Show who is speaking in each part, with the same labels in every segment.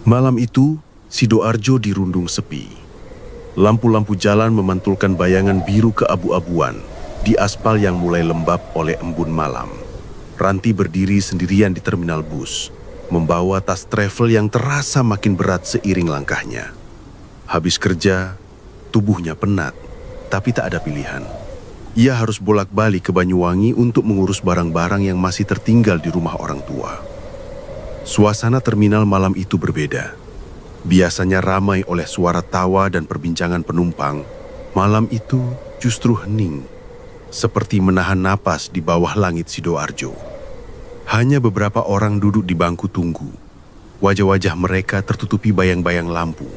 Speaker 1: Malam itu, Sidoarjo dirundung sepi. Lampu-lampu jalan memantulkan bayangan biru keabu-abuan di aspal yang mulai lembab oleh embun malam. Ranti berdiri sendirian di terminal bus, membawa tas travel yang terasa makin berat seiring langkahnya. Habis kerja, tubuhnya penat, tapi tak ada pilihan. Ia harus bolak-balik ke Banyuwangi untuk mengurus barang-barang yang masih tertinggal di rumah orang tua. Suasana terminal malam itu berbeda. Biasanya ramai oleh suara tawa dan perbincangan penumpang, malam itu justru hening, seperti menahan napas di bawah langit Sidoarjo. Hanya beberapa orang duduk di bangku tunggu. Wajah-wajah mereka tertutupi bayang-bayang lampu.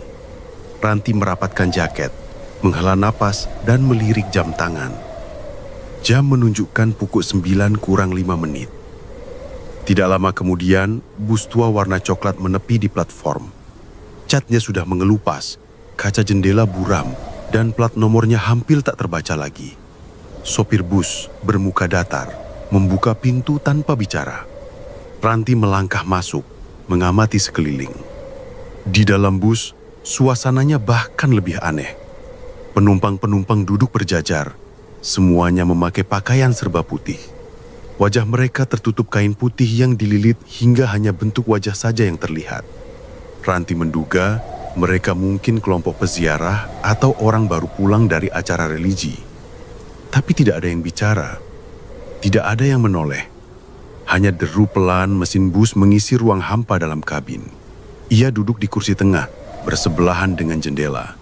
Speaker 1: Ranti merapatkan jaket, menghela napas dan melirik jam tangan. Jam menunjukkan pukul 9 kurang 5 menit. Tidak lama kemudian, bus tua warna coklat menepi di platform. Catnya sudah mengelupas, kaca jendela buram, dan plat nomornya hampir tak terbaca lagi. Sopir bus bermuka datar, membuka pintu tanpa bicara. Ranti melangkah masuk, mengamati sekeliling. Di dalam bus, suasananya bahkan lebih aneh. Penumpang-penumpang duduk berjajar, semuanya memakai pakaian serba putih. Wajah mereka tertutup kain putih yang dililit hingga hanya bentuk wajah saja yang terlihat. Ranti menduga mereka mungkin kelompok peziarah atau orang baru pulang dari acara religi. Tapi tidak ada yang bicara, tidak ada yang menoleh. Hanya deru pelan mesin bus mengisi ruang hampa dalam kabin. Ia duduk di kursi tengah, bersebelahan dengan jendela.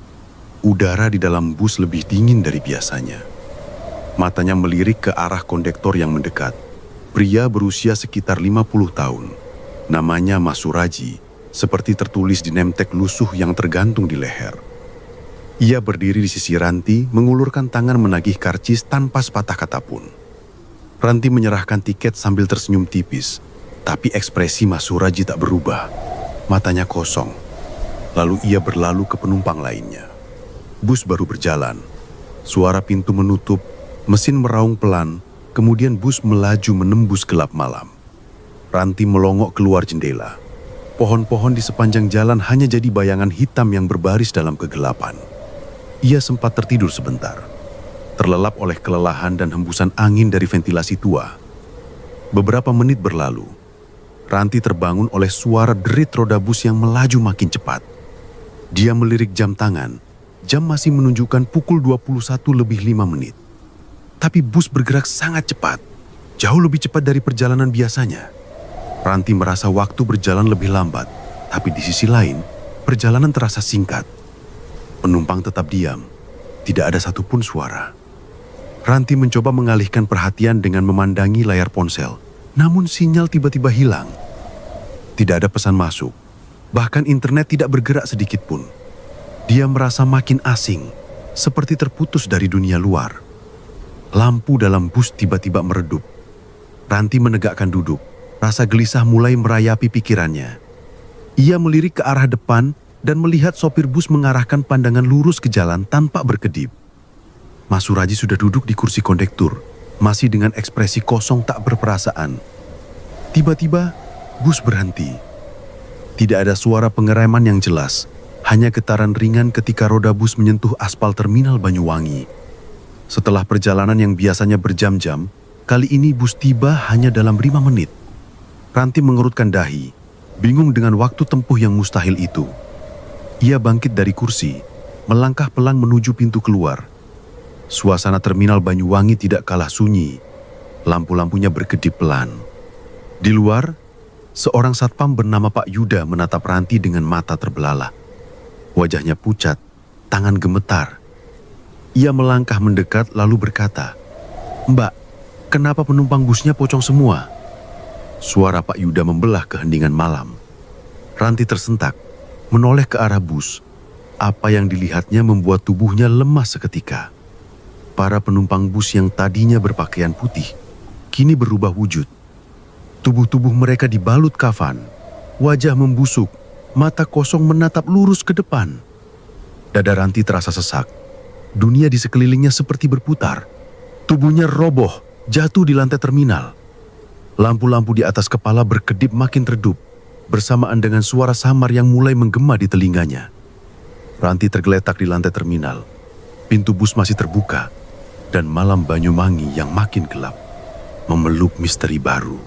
Speaker 1: Udara di dalam bus lebih dingin dari biasanya. Matanya melirik ke arah kondektor yang mendekat. Pria berusia sekitar 50 tahun. Namanya Mas Suraji, seperti tertulis di nemtek lusuh yang tergantung di leher. Ia berdiri di sisi Ranti, mengulurkan tangan menagih karcis tanpa sepatah kata pun. Ranti menyerahkan tiket sambil tersenyum tipis, tapi ekspresi Mas Suraji tak berubah. Matanya kosong. Lalu ia berlalu ke penumpang lainnya. Bus baru berjalan. Suara pintu menutup, mesin meraung pelan, kemudian bus melaju menembus gelap malam. Ranti melongok keluar jendela. Pohon-pohon di sepanjang jalan hanya jadi bayangan hitam yang berbaris dalam kegelapan. Ia sempat tertidur sebentar, terlelap oleh kelelahan dan hembusan angin dari ventilasi tua. Beberapa menit berlalu, Ranti terbangun oleh suara derit roda bus yang melaju makin cepat. Dia melirik jam tangan, jam masih menunjukkan pukul 21:05. Tapi bus bergerak sangat cepat, jauh lebih cepat dari perjalanan biasanya. Ranti merasa waktu berjalan lebih lambat, tapi di sisi lain, perjalanan terasa singkat. Penumpang tetap diam, tidak ada satupun suara. Ranti mencoba mengalihkan perhatian dengan memandangi layar ponsel, namun sinyal tiba-tiba hilang. Tidak ada pesan masuk, bahkan internet tidak bergerak sedikit pun. Dia merasa makin asing, seperti terputus dari dunia luar. Lampu dalam bus tiba-tiba meredup. Ranti menegakkan duduk. Rasa gelisah mulai merayapi pikirannya. Ia melirik ke arah depan dan melihat sopir bus mengarahkan pandangan lurus ke jalan tanpa berkedip. Mas Suraji sudah duduk di kursi kondektur, masih dengan ekspresi kosong tak berperasaan. Tiba-tiba, bus berhenti. Tidak ada suara pengereman yang jelas, hanya getaran ringan ketika roda bus menyentuh aspal terminal Banyuwangi. Setelah perjalanan yang biasanya berjam-jam, kali ini bus tiba hanya dalam 5 menit. Ranti mengerutkan dahi, bingung dengan waktu tempuh yang mustahil itu. Ia bangkit dari kursi, melangkah pelan menuju pintu keluar. Suasana terminal Banyuwangi tidak kalah sunyi. Lampu-lampunya berkedip pelan. Di luar, seorang satpam bernama Pak Yuda menatap Ranti dengan mata terbelalak. Wajahnya pucat, tangan gemetar. Ia melangkah mendekat lalu berkata, "Mbak, kenapa penumpang busnya pocong semua?" Suara Pak Yuda membelah keheningan malam. Ranti tersentak, menoleh ke arah bus. Apa yang dilihatnya membuat tubuhnya lemas seketika. Para penumpang bus yang tadinya berpakaian putih, kini berubah wujud. Tubuh-tubuh mereka dibalut kafan, wajah membusuk, mata kosong menatap lurus ke depan. Dada Ranti terasa sesak. Dunia di sekelilingnya seperti berputar. Tubuhnya roboh, jatuh di lantai terminal. Lampu-lampu di atas kepala berkedip makin redup. bersamaan dengan suara samar yang mulai menggema di telinganya. Ranti tergeletak di lantai terminal. Pintu bus masih terbuka, dan malam Banyuwangi yang makin gelap memeluk misteri baru.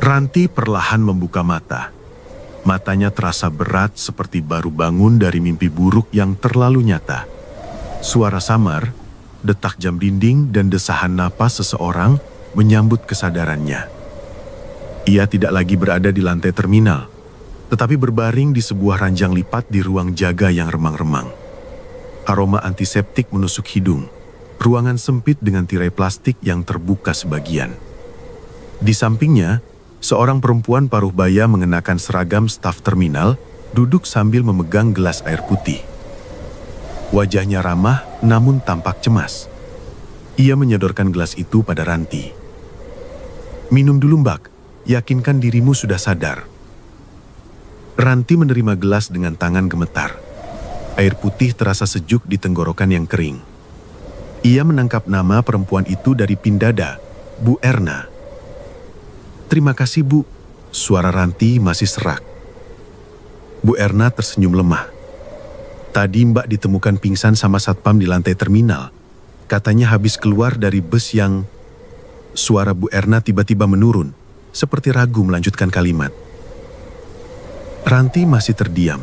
Speaker 1: Ranti perlahan membuka mata. Matanya terasa berat seperti baru bangun dari mimpi buruk yang terlalu nyata. Suara samar, detak jam dinding, dan desahan napas seseorang menyambut kesadarannya. Ia tidak lagi berada di lantai terminal, tetapi berbaring di sebuah ranjang lipat di ruang jaga yang remang-remang. Aroma antiseptik menusuk hidung. Ruangan sempit dengan tirai plastik yang terbuka sebagian. Di sampingnya, seorang perempuan paruh baya mengenakan seragam staf terminal duduk sambil memegang gelas air putih. Wajahnya ramah namun tampak cemas. Ia menyodorkan gelas itu pada Ranti. "Minum dulu, Mbak. Yakinkan dirimu sudah sadar." Ranti menerima gelas dengan tangan gemetar. Air putih terasa sejuk di tenggorokan yang kering. Ia menangkap nama perempuan itu dari pindada, Bu Erna. "Terima kasih, Bu." Suara Ranti masih serak. Bu Erna tersenyum lemah. "Tadi Mbak ditemukan pingsan sama satpam di lantai terminal. Katanya habis keluar dari bus yang..." Suara Bu Erna tiba-tiba menurun, seperti ragu melanjutkan kalimat. Ranti masih terdiam.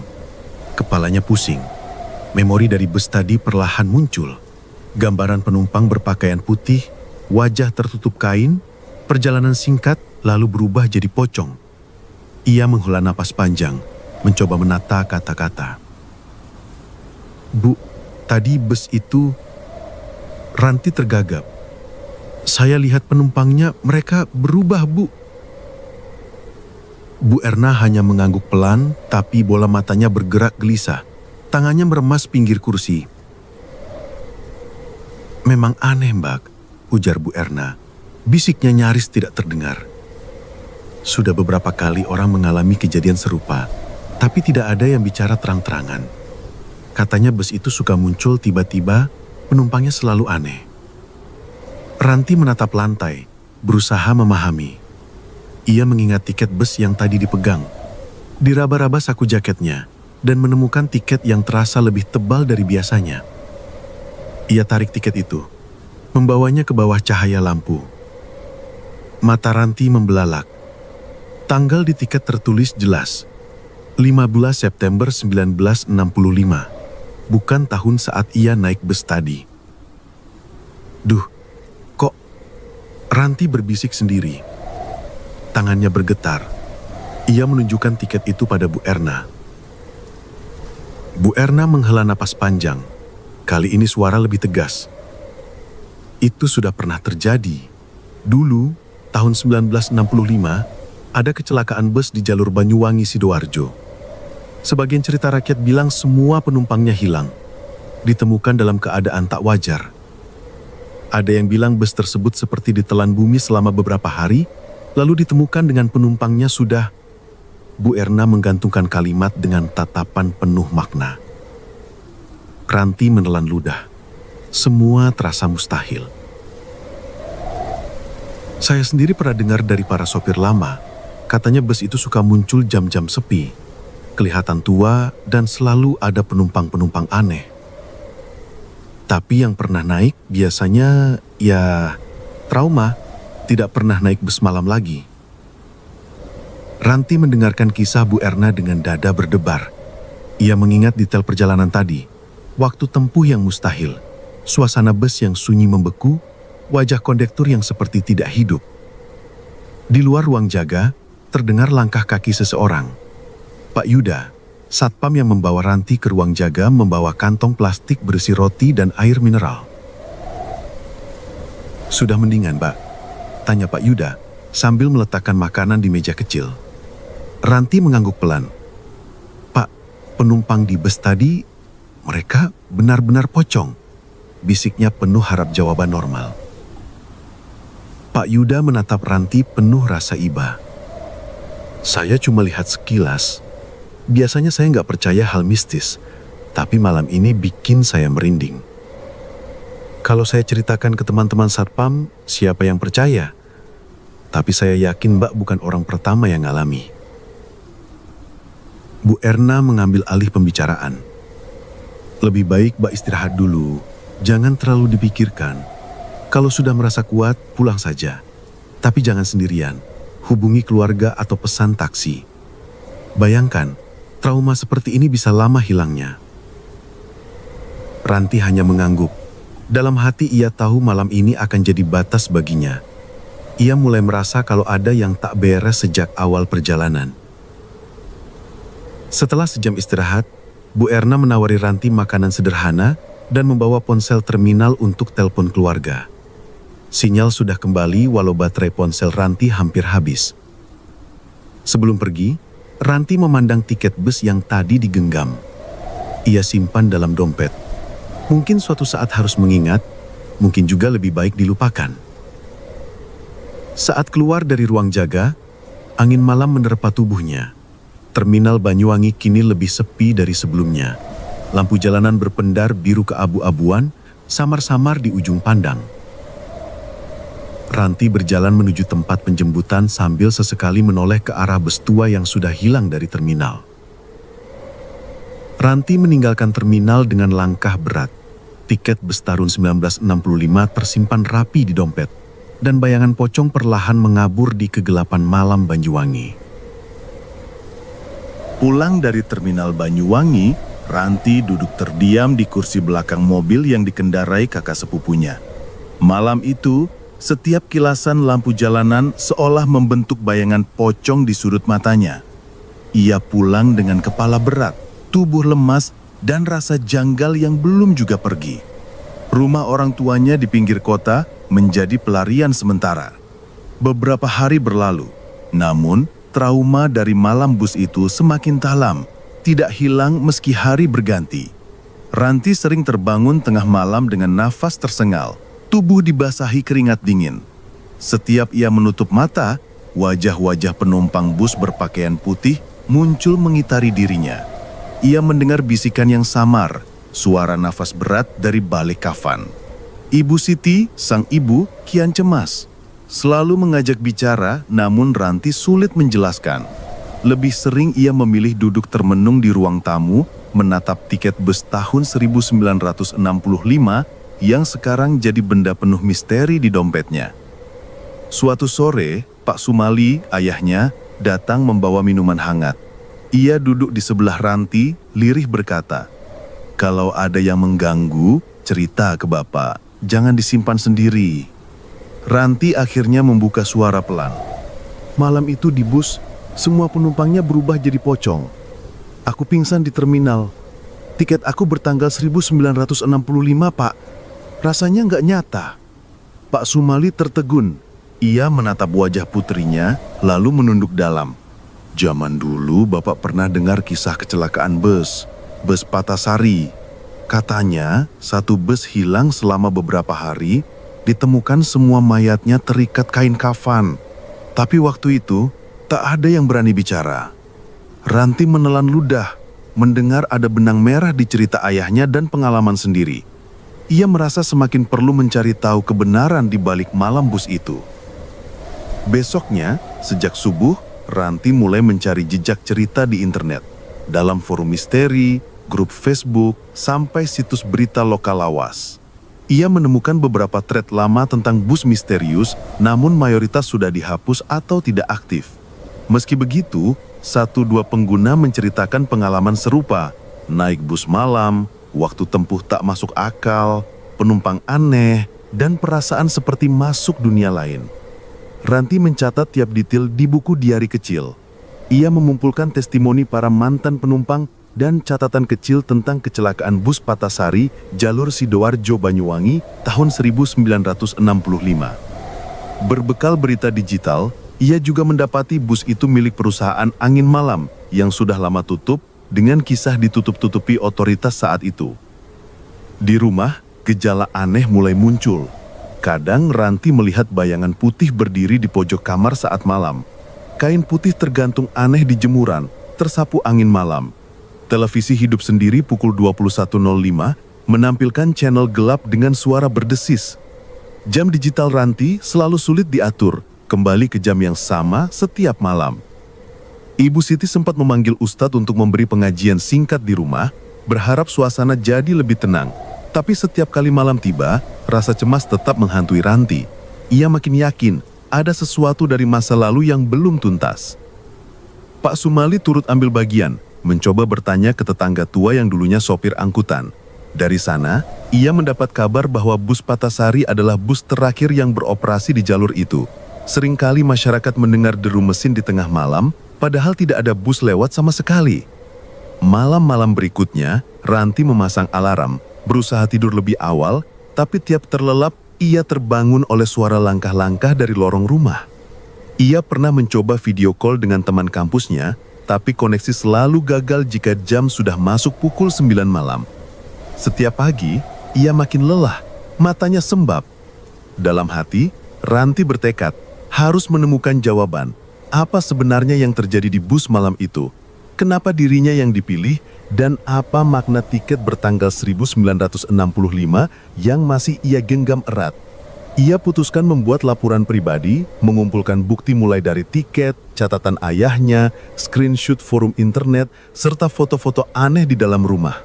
Speaker 1: Kepalanya pusing. Memori dari bus tadi perlahan muncul. Gambaran penumpang berpakaian putih, wajah tertutup kain, perjalanan singkat lalu berubah jadi pocong. Ia menghela napas panjang, mencoba menata kata-kata. "Bu, tadi bus itu..." Ranti tergagap. "Saya lihat penumpangnya, mereka berubah, Bu." Bu Erna hanya mengangguk pelan, tapi bola matanya bergerak gelisah. Tangannya meremas pinggir kursi. "Memang aneh, Mbak," ujar Bu Erna. Bisiknya nyaris tidak terdengar. "Sudah beberapa kali orang mengalami kejadian serupa, tapi tidak ada yang bicara terang-terangan. Katanya bus itu suka muncul tiba-tiba, penumpangnya selalu aneh." Ranti menatap lantai, berusaha memahami. Ia mengingat tiket bus yang tadi dipegang. Diraba-raba saku jaketnya, dan menemukan tiket yang terasa lebih tebal dari biasanya. Ia tarik tiket itu, membawanya ke bawah cahaya lampu. Mata Ranti membelalak. Tanggal di tiket tertulis jelas, 15 September 1965, bukan tahun saat ia naik bus tadi. "Duh, kok..." Ranti berbisik sendiri. Tangannya bergetar. Ia menunjukkan tiket itu pada Bu Erna. Bu Erna menghela napas panjang. Kali ini suara lebih tegas. "Itu sudah pernah terjadi. Dulu, tahun 1965, ada kecelakaan bus di jalur Banyuwangi Sidoarjo. Sebagian cerita rakyat bilang semua penumpangnya hilang, ditemukan dalam keadaan tak wajar. Ada yang bilang bus tersebut seperti ditelan bumi selama beberapa hari, lalu ditemukan dengan penumpangnya sudah..." Bu Erna menggantungkan kalimat dengan tatapan penuh makna. Ranti menelan ludah. Semua terasa mustahil. "Saya sendiri pernah dengar dari para sopir lama, katanya bus itu suka muncul jam-jam sepi, kelihatan tua dan selalu ada penumpang-penumpang aneh. Tapi yang pernah naik biasanya ya trauma, tidak pernah naik bus malam lagi." Ranti mendengarkan kisah Bu Erna dengan dada berdebar. Ia mengingat detail perjalanan tadi, waktu tempuh yang mustahil, suasana bus yang sunyi membeku, wajah kondektur yang seperti tidak hidup. Di luar ruang jaga, terdengar langkah kaki seseorang. Pak Yuda, satpam yang membawa Ranti ke ruang jaga, membawa kantong plastik berisi roti dan air mineral. "Sudah mendingan, Mbak?" tanya Pak Yuda sambil meletakkan makanan di meja kecil. Ranti mengangguk pelan. "Pak, penumpang di bus tadi, mereka benar-benar pocong," bisiknya penuh harap jawaban normal. Pak Yuda menatap Ranti penuh rasa iba. "Saya cuma lihat sekilas. Biasanya saya nggak percaya hal mistis, tapi malam ini bikin saya merinding. Kalau saya ceritakan ke teman-teman satpam, siapa yang percaya? Tapi saya yakin Mbak bukan orang pertama yang ngalami. Bu Erna mengambil alih pembicaraan. Lebih baik Mbak istirahat dulu, jangan terlalu dipikirkan. Kalau sudah merasa kuat, pulang saja. Tapi jangan sendirian, hubungi keluarga atau pesan taksi. Bayangkan, trauma seperti ini bisa lama hilangnya. Ranti hanya mengangguk. Dalam hati ia tahu malam ini akan jadi batas baginya. Ia mulai merasa kalau ada yang tak beres sejak awal perjalanan. Setelah sejam istirahat, Bu Erna menawari Ranti makanan sederhana dan membawa ponsel terminal untuk telepon keluarga. Sinyal sudah kembali walau baterai ponsel Ranti hampir habis. Sebelum pergi, Ranti memandang tiket bus yang tadi digenggam. Ia simpan dalam dompet. Mungkin suatu saat harus mengingat, mungkin juga lebih baik dilupakan. Saat keluar dari ruang jaga, angin malam menerpa tubuhnya. Terminal Banyuwangi kini lebih sepi dari sebelumnya. Lampu jalanan berpendar biru keabu-abuan, samar-samar di ujung pandang. Ranti berjalan menuju tempat penjemputan sambil sesekali menoleh ke arah bus tua yang sudah hilang dari terminal. Ranti meninggalkan terminal dengan langkah berat. Tiket bus tahun 1965 tersimpan rapi di dompet, dan bayangan pocong perlahan mengabur di kegelapan malam Banyuwangi.
Speaker 2: Pulang dari terminal Banyuwangi, Ranti duduk terdiam di kursi belakang mobil yang dikendarai kakak sepupunya. Malam itu, setiap kilasan lampu jalanan seolah membentuk bayangan pocong di sudut matanya. Ia pulang dengan kepala berat, tubuh lemas, dan rasa janggal yang belum juga pergi. Rumah orang tuanya di pinggir kota menjadi pelarian sementara. Beberapa hari berlalu, namun trauma dari malam bus itu semakin dalam, tidak hilang meski hari berganti. Ranti sering terbangun tengah malam dengan nafas tersengal, tubuh dibasahi keringat dingin. Setiap ia menutup mata, wajah-wajah penumpang bus berpakaian putih muncul mengitari dirinya. Ia mendengar bisikan yang samar, suara nafas berat dari balik kafan. Ibu Siti, sang ibu, kian cemas. Selalu mengajak bicara, namun Ranti sulit menjelaskan. Lebih sering ia memilih duduk termenung di ruang tamu, menatap tiket bus tahun 1965 yang sekarang jadi benda penuh misteri di dompetnya. Suatu sore, Pak Sumali, ayahnya, datang membawa minuman hangat. Ia duduk di sebelah Ranti, lirih berkata, "Kalau ada yang mengganggu, cerita ke Bapak, jangan disimpan sendiri." Ranti akhirnya membuka suara pelan. "Malam itu di bus, semua penumpangnya berubah jadi pocong. Aku pingsan di terminal. Tiket aku bertanggal 1965, Pak. Rasanya nggak nyata." Pak Sumali tertegun. Ia menatap wajah putrinya, lalu menunduk dalam. "Zaman dulu Bapak pernah dengar kisah kecelakaan bus Patasari. Katanya satu bus hilang selama beberapa hari, ditemukan semua mayatnya terikat kain kafan. Tapi waktu itu tak ada yang berani bicara." Ranti menelan ludah, mendengar ada benang merah di cerita ayahnya dan pengalaman sendiri. Ia merasa semakin perlu mencari tahu kebenaran di balik malam bus itu. Besoknya, sejak subuh, Ranti mulai mencari jejak cerita di internet, dalam forum misteri, grup Facebook, sampai situs berita lokal lawas. Ia menemukan beberapa thread lama tentang bus misterius, namun mayoritas sudah dihapus atau tidak aktif. Meski begitu, 1-2 pengguna menceritakan pengalaman serupa, naik bus malam, waktu tempuh tak masuk akal, penumpang aneh, dan perasaan seperti masuk dunia lain. Ranti mencatat tiap detail di buku diari kecil. Ia mengumpulkan testimoni para mantan penumpang dan catatan kecil tentang kecelakaan bus Patasari jalur Sidoarjo Banyuwangi tahun 1965. Berbekal berita digital, ia juga mendapati bus itu milik perusahaan angin malam yang sudah lama tutup dengan kisah ditutup-tutupi otoritas saat itu. Di rumah, gejala aneh mulai muncul. Kadang Ranti melihat bayangan putih berdiri di pojok kamar saat malam. Kain putih tergantung aneh di jemuran, tersapu angin malam. Televisi hidup sendiri pukul 21.05 menampilkan channel gelap dengan suara berdesis. Jam digital Ranti selalu sulit diatur, kembali ke jam yang sama setiap malam. Ibu Siti sempat memanggil Ustadz untuk memberi pengajian singkat di rumah, berharap suasana jadi lebih tenang. Tapi setiap kali malam tiba, rasa cemas tetap menghantui Ranti. Ia makin yakin ada sesuatu dari masa lalu yang belum tuntas. Pak Sumali turut ambil bagian, mencoba bertanya ke tetangga tua yang dulunya sopir angkutan. Dari sana, ia mendapat kabar bahwa bus Patasari adalah bus terakhir yang beroperasi di jalur itu. Seringkali masyarakat mendengar deru mesin di tengah malam, padahal tidak ada bus lewat sama sekali. Malam-malam berikutnya, Ranti memasang alarm, berusaha tidur lebih awal, tapi tiap terlelap, ia terbangun oleh suara langkah-langkah dari lorong rumah. Ia pernah mencoba video call dengan teman kampusnya, tapi koneksi selalu gagal jika jam sudah masuk pukul 9 malam. Setiap pagi, ia makin lelah, matanya sembab. Dalam hati, Ranti bertekad harus menemukan jawaban. Apa sebenarnya yang terjadi di bus malam itu? Kenapa dirinya yang dipilih? Dan apa makna tiket bertanggal 1965 yang masih ia genggam erat? Ia putuskan membuat laporan pribadi, mengumpulkan bukti mulai dari tiket, catatan ayahnya, screenshot forum internet, serta foto-foto aneh di dalam rumah.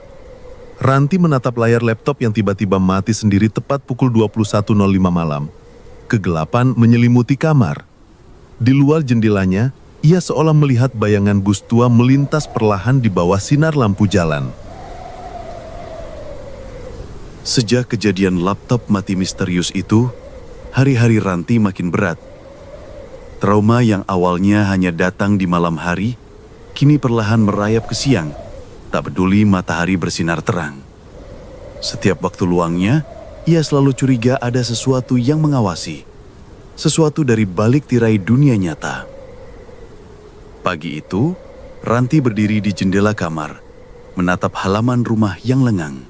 Speaker 2: Ranti menatap layar laptop yang tiba-tiba mati sendiri tepat pukul 21.05 malam. Kegelapan menyelimuti kamar. Di luar jendelanya, ia seolah melihat bayangan bus tua melintas perlahan di bawah sinar lampu jalan.
Speaker 1: Sejak kejadian laptop mati misterius itu, hari-hari Ranti makin berat. Trauma yang awalnya hanya datang di malam hari, kini perlahan merayap ke siang. Tak peduli matahari bersinar terang. Setiap waktu luangnya, ia selalu curiga ada sesuatu yang mengawasi. Sesuatu dari balik tirai dunia nyata. Pagi itu, Ranti berdiri di jendela kamar, menatap halaman rumah yang lengang.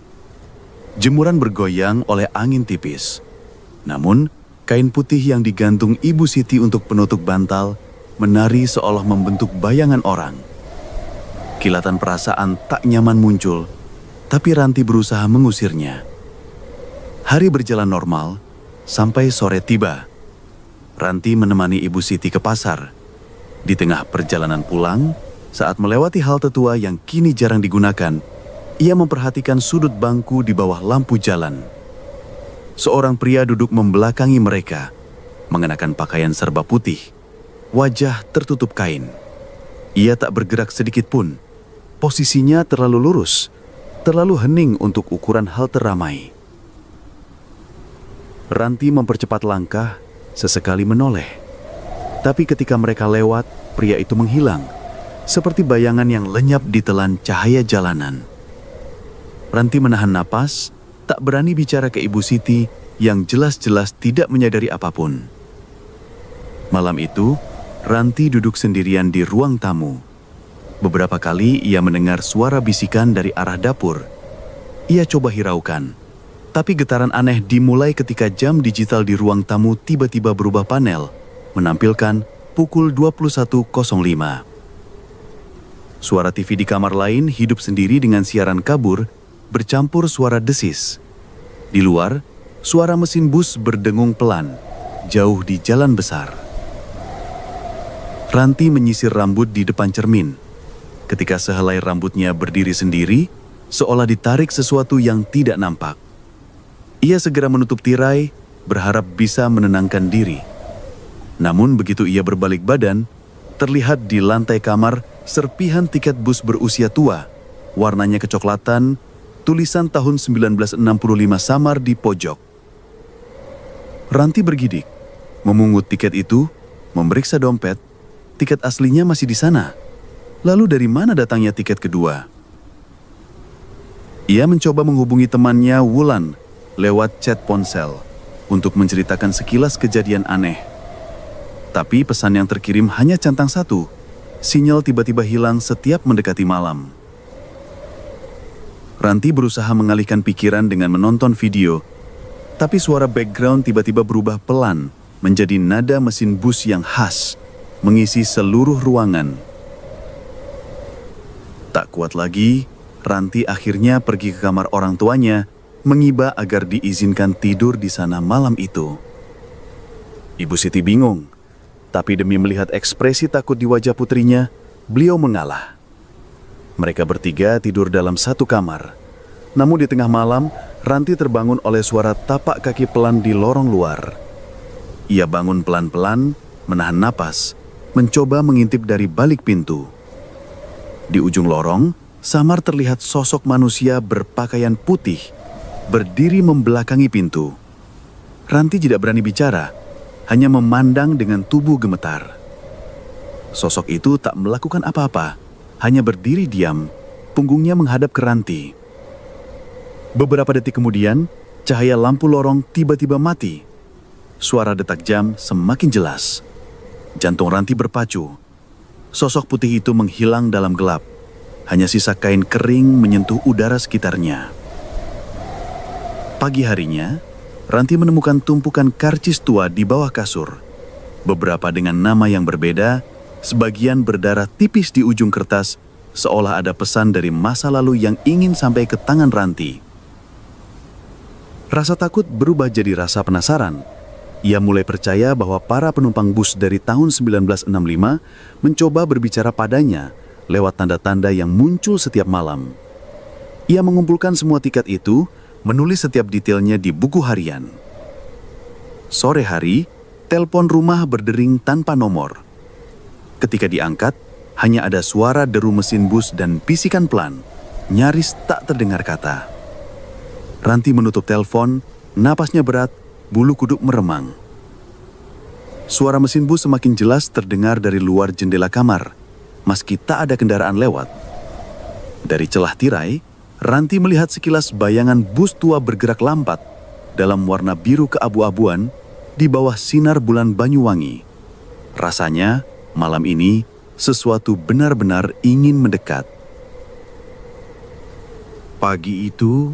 Speaker 1: Jemuran bergoyang oleh angin tipis. Namun, kain putih yang digantung Ibu Siti untuk penutup bantal, menari seolah membentuk bayangan orang. Kilatan perasaan tak nyaman muncul, tapi Ranti berusaha mengusirnya. Hari berjalan normal, sampai sore tiba. Ranti menemani Ibu Siti ke pasar. Di tengah perjalanan pulang, saat melewati halte tua yang kini jarang digunakan, ia memperhatikan sudut bangku di bawah lampu jalan. Seorang pria duduk membelakangi mereka, mengenakan pakaian serba putih, wajah tertutup kain. Ia tak bergerak sedikit pun. Posisinya terlalu lurus, terlalu hening untuk ukuran halte ramai. Ranti mempercepat langkah, sesekali menoleh. Tapi ketika mereka lewat, pria itu menghilang, seperti bayangan yang lenyap ditelan cahaya jalanan. Ranti menahan napas, tak berani bicara ke Ibu Siti yang jelas-jelas tidak menyadari apapun. Malam itu, Ranti duduk sendirian di ruang tamu. Beberapa kali ia mendengar suara bisikan dari arah dapur. Ia coba hiraukan, tapi getaran aneh dimulai ketika jam digital di ruang tamu tiba-tiba berubah panel, menampilkan pukul 21.05. Suara TV di kamar lain hidup sendiri dengan siaran kabur, bercampur suara desis. Di luar, suara mesin bus berdengung pelan, jauh di jalan besar. Ranti menyisir rambut di depan cermin. Ketika sehelai rambutnya berdiri sendiri, seolah ditarik sesuatu yang tidak nampak. Ia segera menutup tirai, berharap bisa menenangkan diri. Namun begitu ia berbalik badan, terlihat di lantai kamar serpihan tiket bus berusia tua, warnanya kecoklatan, tulisan tahun 1965 samar di pojok. Ranti bergidik, memungut tiket itu, memeriksa dompet, tiket aslinya masih di sana. Lalu dari mana datangnya tiket kedua? Ia mencoba menghubungi temannya Wulan lewat chat ponsel untuk menceritakan sekilas kejadian aneh. Tapi pesan yang terkirim hanya centang satu. Sinyal tiba-tiba hilang setiap mendekati malam. Ranti berusaha mengalihkan pikiran dengan menonton video, tapi suara background tiba-tiba berubah pelan menjadi nada mesin bus yang khas, mengisi seluruh ruangan. Tak kuat lagi, Ranti akhirnya pergi ke kamar orang tuanya, mengiba agar diizinkan tidur di sana malam itu. Ibu Siti bingung.
Speaker 2: Tapi demi melihat ekspresi takut di wajah putrinya, beliau mengalah. Mereka bertiga tidur dalam satu kamar. Namun di tengah malam, Ranti terbangun oleh suara tapak kaki pelan di lorong luar. Ia bangun pelan-pelan, menahan napas, mencoba mengintip dari balik pintu. Di ujung lorong, samar terlihat sosok manusia berpakaian putih, berdiri membelakangi pintu. Ranti tidak berani bicara, hanya memandang dengan tubuh gemetar. Sosok itu tak melakukan apa-apa, hanya berdiri diam, punggungnya menghadap ke Ranti. Beberapa detik kemudian, cahaya lampu lorong tiba-tiba mati. Suara detak jam semakin jelas. Jantung Ranti berpacu. Sosok putih itu menghilang dalam gelap. Hanya sisa kain kering menyentuh udara sekitarnya. Pagi harinya, Ranti menemukan tumpukan karcis tua di bawah kasur. Beberapa dengan nama yang berbeda, sebagian berdarah tipis di ujung kertas, seolah ada pesan dari masa lalu yang ingin sampai ke tangan Ranti. Rasa takut berubah jadi rasa penasaran. Ia mulai percaya bahwa para penumpang bus dari tahun 1965 mencoba berbicara padanya lewat tanda-tanda yang muncul setiap malam. Ia mengumpulkan semua tiket itu, menulis setiap detailnya di buku harian. Sore hari, telepon rumah berdering tanpa nomor. Ketika diangkat, hanya ada suara deru mesin bus dan bisikan pelan, nyaris tak terdengar kata. Ranti menutup telepon, napasnya berat, bulu kuduk meremang. Suara mesin bus semakin jelas terdengar dari luar jendela kamar, meski tak ada kendaraan lewat. Dari celah tirai, Ranti melihat sekilas bayangan bus tua bergerak lambat dalam warna biru keabu-abuan di bawah sinar bulan Banyuwangi. Rasanya, malam ini sesuatu benar-benar ingin mendekat.
Speaker 1: Pagi itu,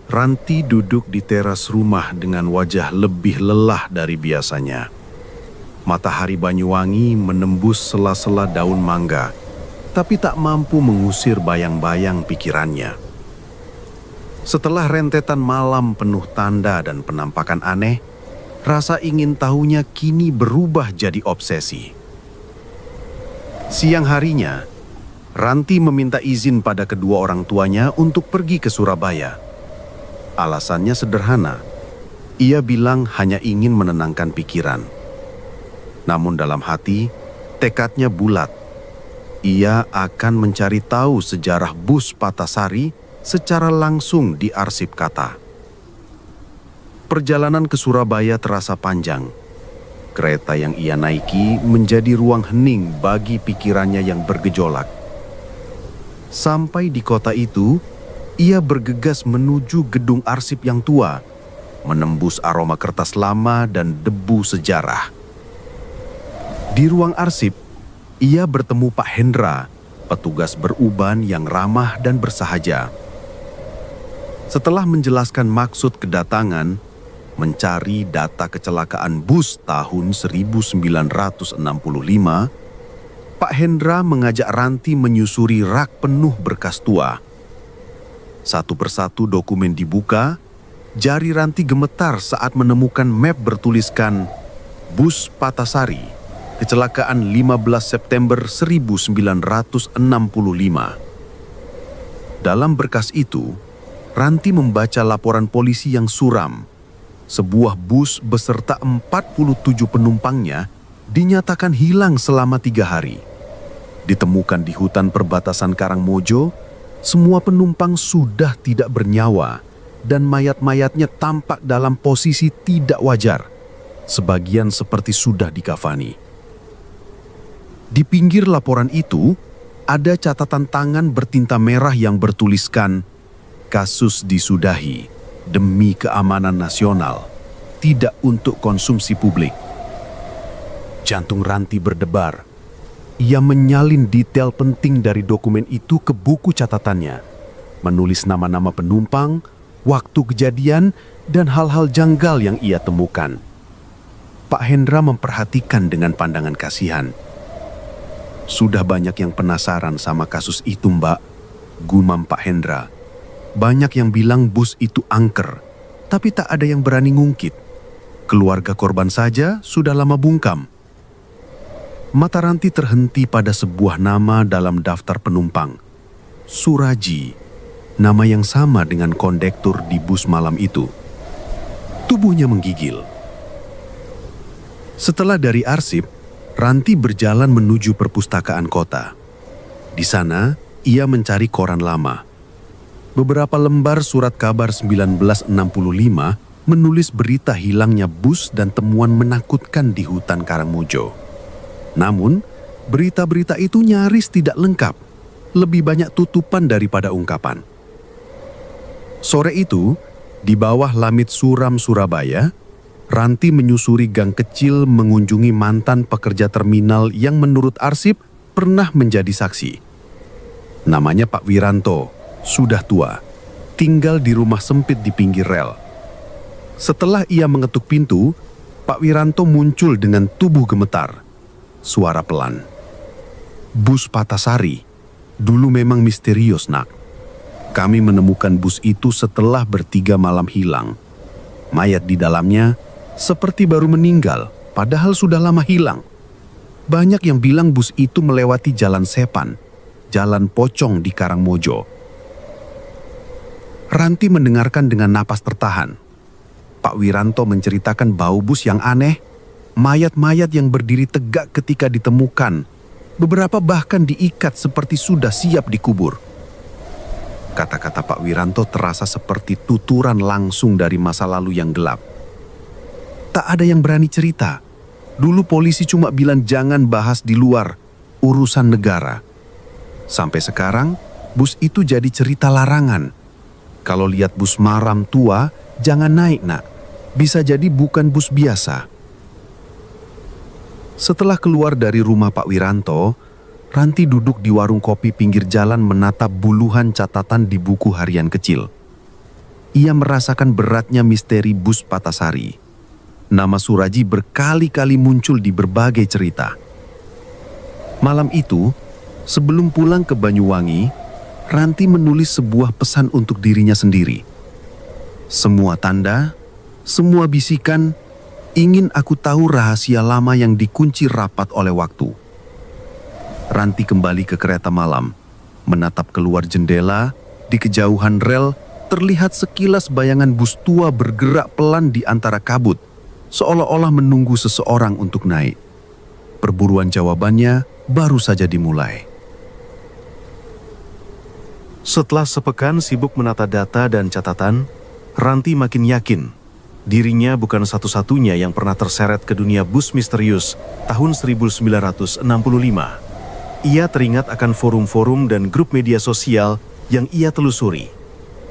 Speaker 1: Ranti duduk di teras rumah dengan wajah lebih lelah dari biasanya. Matahari Banyuwangi menembus sela-sela daun mangga, tapi tak mampu mengusir bayang-bayang pikirannya. Setelah rentetan malam penuh tanda dan penampakan aneh, rasa ingin tahunya kini berubah jadi obsesi. Siang harinya, Ranti meminta izin pada kedua orang tuanya untuk pergi ke Surabaya. Alasannya sederhana, ia bilang hanya ingin menenangkan pikiran. Namun dalam hati, tekadnya bulat. Ia akan mencari tahu sejarah bus Patasari secara langsung di arsip kata. Perjalanan ke Surabaya terasa panjang. Kereta yang ia naiki menjadi ruang hening bagi pikirannya yang bergejolak. Sampai di kota itu, ia bergegas menuju gedung arsip yang tua, menembus aroma kertas lama dan debu sejarah. Di ruang arsip, ia bertemu Pak Hendra, petugas beruban yang ramah dan bersahaja. Setelah menjelaskan maksud kedatangan, mencari data kecelakaan bus tahun 1965, Pak Hendra mengajak Ranti menyusuri rak penuh berkas tua. Satu persatu dokumen dibuka, jari Ranti gemetar saat menemukan map bertuliskan Bus Patasari, kecelakaan 15 September 1965. Dalam berkas itu, Ranti membaca laporan polisi yang suram. Sebuah bus beserta 47 penumpangnya dinyatakan hilang selama 3 hari. Ditemukan di hutan perbatasan Karangmojo, semua penumpang sudah tidak bernyawa dan mayat-mayatnya tampak dalam posisi tidak wajar. Sebagian seperti sudah dikafani. Di pinggir laporan itu, ada catatan tangan bertinta merah yang bertuliskan, "Kasus disudahi demi keamanan nasional, tidak untuk konsumsi publik." Jantung Ranti berdebar. Ia menyalin detail penting dari dokumen itu ke buku catatannya, menulis nama-nama penumpang, waktu kejadian, dan hal-hal janggal yang ia temukan. Pak Hendra memperhatikan dengan pandangan kasihan. "Sudah banyak yang penasaran sama kasus itu, Mbak," gumam Pak Hendra. "Banyak yang bilang bus itu angker, tapi tak ada yang berani ngungkit. Keluarga korban saja sudah lama bungkam."
Speaker 3: Mata Ranti terhenti pada sebuah nama dalam daftar penumpang. Suraji, nama yang sama dengan kondektur di bus malam itu. Tubuhnya menggigil. Setelah dari arsip, Ranti berjalan menuju perpustakaan kota. Di sana, ia mencari koran lama. Beberapa lembar surat kabar 1965 menulis berita hilangnya bus dan temuan menakutkan di hutan Karangmojo. Namun, berita-berita itu nyaris tidak lengkap, lebih banyak tutupan daripada ungkapan. Sore itu, di bawah langit suram Surabaya, Ranti menyusuri gang kecil mengunjungi mantan pekerja terminal yang menurut arsip pernah menjadi saksi. Namanya Pak Wiranto, sudah tua, tinggal di rumah sempit di pinggir rel. Setelah ia mengetuk pintu, Pak Wiranto muncul dengan tubuh gemetar. Suara pelan. Bus Patasari, dulu memang misterius, Nak. Kami menemukan bus itu setelah bertiga malam hilang. Mayat di dalamnya seperti baru meninggal, padahal sudah lama hilang. Banyak yang bilang bus itu melewati Jalan Sepan, Jalan Pocong di Karangmojo. Ranti mendengarkan dengan napas tertahan. Pak Wiranto menceritakan bau bus yang aneh, mayat-mayat yang berdiri tegak ketika ditemukan, beberapa bahkan diikat seperti sudah siap dikubur. Kata-kata Pak Wiranto terasa seperti tuturan langsung dari masa lalu yang gelap. Tak ada yang berani cerita. Dulu polisi cuma bilang jangan bahas di luar, urusan negara. Sampai sekarang, bus itu jadi cerita larangan. Kalau lihat bus maram tua, jangan naik, Nak. Bisa jadi bukan bus biasa. Setelah keluar dari rumah Pak Wiranto, Ranti duduk di warung kopi pinggir jalan menatap buluhan catatan di buku harian kecil. Ia merasakan beratnya misteri bus Patasari. Nama Suraji berkali-kali muncul di berbagai cerita. Malam itu, sebelum pulang ke Banyuwangi, Ranti menulis sebuah pesan untuk dirinya sendiri. Semua tanda, semua bisikan, ingin aku tahu rahasia lama yang dikunci rapat oleh waktu. Ranti kembali ke kereta malam, menatap keluar jendela. Di kejauhan rel, terlihat sekilas bayangan bus tua bergerak pelan di antara kabut, seolah-olah menunggu seseorang untuk naik. Perburuan jawabannya baru saja dimulai.
Speaker 2: Setelah sepekan sibuk menata data dan catatan, Ranti makin yakin dirinya bukan satu-satunya yang pernah terseret ke dunia bus misterius tahun 1965. Ia teringat akan forum-forum dan grup media sosial yang ia telusuri.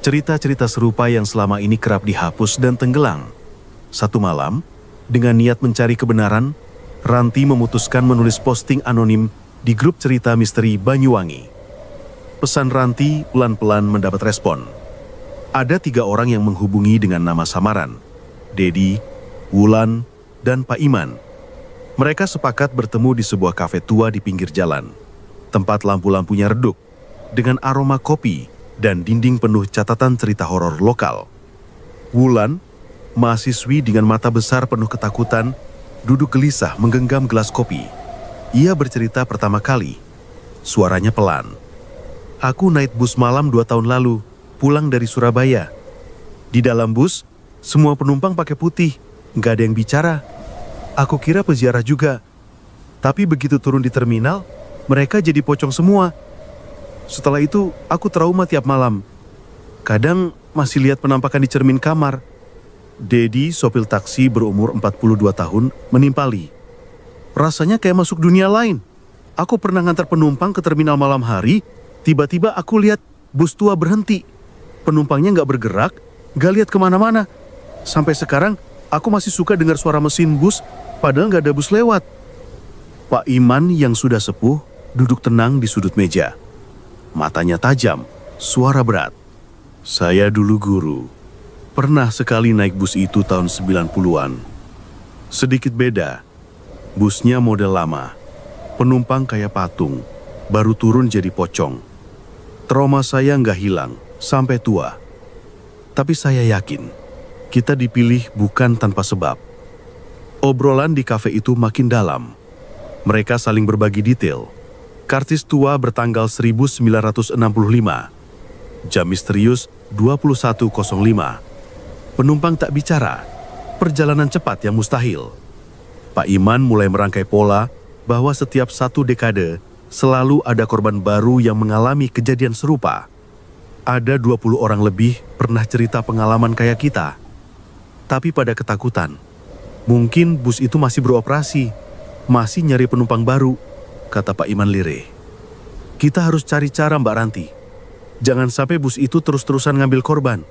Speaker 2: Cerita-cerita serupa yang selama ini kerap dihapus dan tenggelam. Satu malam, dengan niat mencari kebenaran, Ranti memutuskan menulis posting anonim di grup cerita misteri Banyuwangi. Pesan Ranti pelan-pelan mendapat respon. Ada 3 orang yang menghubungi dengan nama samaran, Dedi, Wulan, dan Pak Iman. Mereka sepakat bertemu di sebuah kafe tua di pinggir jalan. Tempat lampu-lampunya redup, dengan aroma kopi dan dinding penuh catatan cerita horor lokal. Wulan, mahasiswi dengan mata besar penuh ketakutan, duduk gelisah menggenggam gelas kopi. Ia bercerita pertama kali. Suaranya pelan. Aku naik bus malam 2 tahun lalu, pulang dari Surabaya. Di dalam bus, semua penumpang pakai putih, nggak ada yang bicara. Aku kira peziarah juga. Tapi begitu turun di terminal, mereka jadi pocong semua. Setelah itu, aku trauma tiap malam. Kadang masih lihat penampakan di cermin kamar. Dedi, sopir taksi berumur 42 tahun, menimpali. Rasanya kayak masuk dunia lain. Aku pernah ngantar penumpang ke terminal malam hari, tiba-tiba aku lihat bus tua berhenti. Penumpangnya nggak bergerak, nggak lihat kemana-mana. Sampai sekarang, aku masih suka dengar suara mesin bus, padahal nggak ada bus lewat. Pak Iman yang sudah sepuh, duduk tenang di sudut meja. Matanya tajam, suara berat. Saya dulu guru. Pernah sekali naik bus itu tahun 90-an. Sedikit beda. Busnya model lama. Penumpang kayak patung. Baru turun jadi pocong. Trauma saya nggak hilang, sampai tua. Tapi saya yakin, kita dipilih bukan tanpa sebab. Obrolan di kafe itu makin dalam.
Speaker 3: Mereka saling berbagi detail. Karcis tua bertanggal 1965. Jam misterius 21.05. Penumpang tak bicara. Perjalanan cepat yang mustahil. Pak Iman mulai merangkai pola bahwa setiap 1 dekade selalu ada korban baru yang mengalami kejadian serupa. Ada 20 orang lebih pernah cerita pengalaman kayak kita. Tapi pada ketakutan. Mungkin bus itu masih beroperasi, masih nyari penumpang baru, kata Pak Iman lirih. Kita harus cari cara, Mbak Ranti. Jangan sampai bus itu terus-terusan ngambil korban.